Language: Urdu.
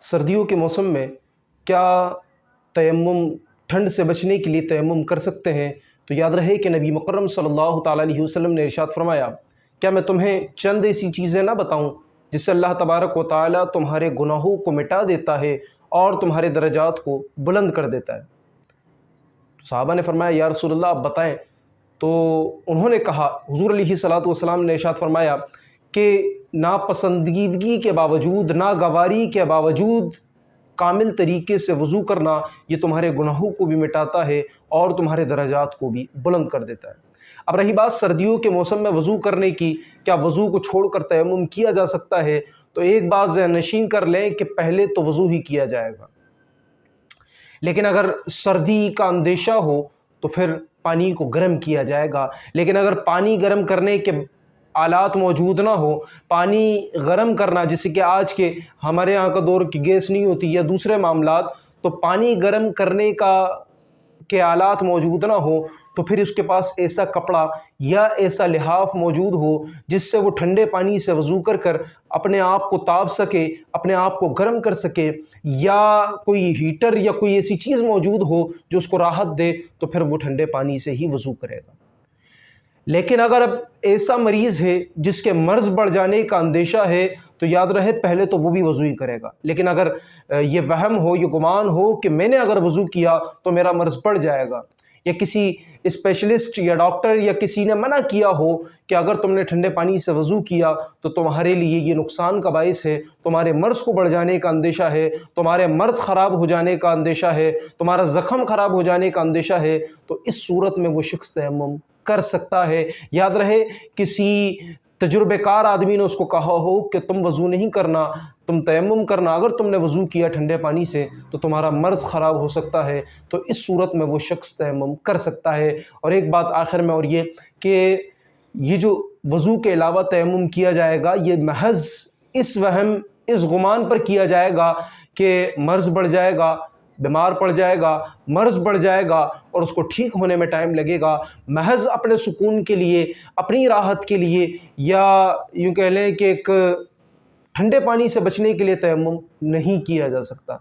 سردیوں کے موسم میں کیا تیمم ٹھنڈ سے بچنے کے لیے تیمم کر سکتے ہیں؟ تو یاد رہے کہ نبی مکرم صلی اللہ تعالیٰ علیہ وسلم نے ارشاد فرمایا، کیا میں تمہیں چند ایسی چیزیں نہ بتاؤں جس سے اللہ تبارک و تعالیٰ تمہارے گناہوں کو مٹا دیتا ہے اور تمہارے درجات کو بلند کر دیتا ہے؟ صحابہ نے فرمایا، یا رسول اللہ آپ بتائیں۔ تو انہوں نے کہا، حضور علیہ الصلاۃ والسلام نے ارشاد فرمایا کہ ناپسندیدگی کے باوجود، ناگواری کے باوجود کامل طریقے سے وضو کرنا یہ تمہارے گناہوں کو بھی مٹاتا ہے اور تمہارے درجات کو بھی بلند کر دیتا ہے۔ اب رہی بات سردیوں کے موسم میں وضو کرنے کی، کیا وضو کو چھوڑ کر تیمم کیا جا سکتا ہے؟ تو ایک بات ذہن نشین کر لیں کہ پہلے تو وضو ہی کیا جائے گا، لیکن اگر سردی کا اندیشہ ہو تو پھر پانی کو گرم کیا جائے گا۔ لیکن اگر پانی گرم کرنے کے آلات موجود نہ ہو، پانی گرم کرنا جیسے کہ آج کے ہمارے یہاں کا دور کی گیس نہیں ہوتی یا دوسرے معاملات، تو پانی گرم کرنے کے آلات موجود نہ ہو تو پھر اس کے پاس ایسا کپڑا یا ایسا لحاف موجود ہو جس سے وہ ٹھنڈے پانی سے وضو کر اپنے آپ کو تاپ سکے، اپنے آپ کو گرم کر سکے، یا کوئی ہیٹر یا کوئی ایسی چیز موجود ہو جو اس کو راحت دے، تو پھر وہ ٹھنڈے پانی سے ہی وضو کرے گا۔ لیکن اگر اب ایسا مریض ہے جس کے مرض بڑھ جانے کا اندیشہ ہے تو یاد رہے پہلے تو وہ بھی وضو ہی کرے گا۔ لیکن اگر یہ وہم ہو، یہ گمان ہو کہ میں نے اگر وضو کیا تو میرا مرض بڑھ جائے گا، یا کسی اسپیشلسٹ یا ڈاکٹر یا کسی نے منع کیا ہو کہ اگر تم نے ٹھنڈے پانی سے وضو کیا تو تمہارے لیے یہ نقصان کا باعث ہے، تمہارے مرض کو بڑھ جانے کا اندیشہ ہے، تمہارے مرض خراب ہو جانے کا اندیشہ ہے، تمہارا زخم خراب ہو جانے کا اندیشہ ہے، تو اس صورت میں وہ شخص تیمم کر سکتا ہے۔ یاد رہے کسی تجربہ کار آدمی نے اس کو کہا ہو کہ تم وضو نہیں کرنا، تم تیمم کرنا، اگر تم نے وضو کیا ٹھنڈے پانی سے تو تمہارا مرض خراب ہو سکتا ہے، تو اس صورت میں وہ شخص تیمم کر سکتا ہے۔ اور ایک بات آخر میں اور یہ کہ یہ جو وضو کے علاوہ تیمم کیا جائے گا یہ محض اس وہم، اس گمان پر کیا جائے گا کہ مرض بڑھ جائے گا، بیمار پڑ جائے گا، مرض بڑھ جائے گا اور اس کو ٹھیک ہونے میں ٹائم لگے گا، محض اپنے سکون کے لیے، اپنی راحت کے لیے، یا یوں کہہ لیں کہ ایک ٹھنڈے پانی سے بچنے کے لیے تیمم نہیں کیا جا سکتا۔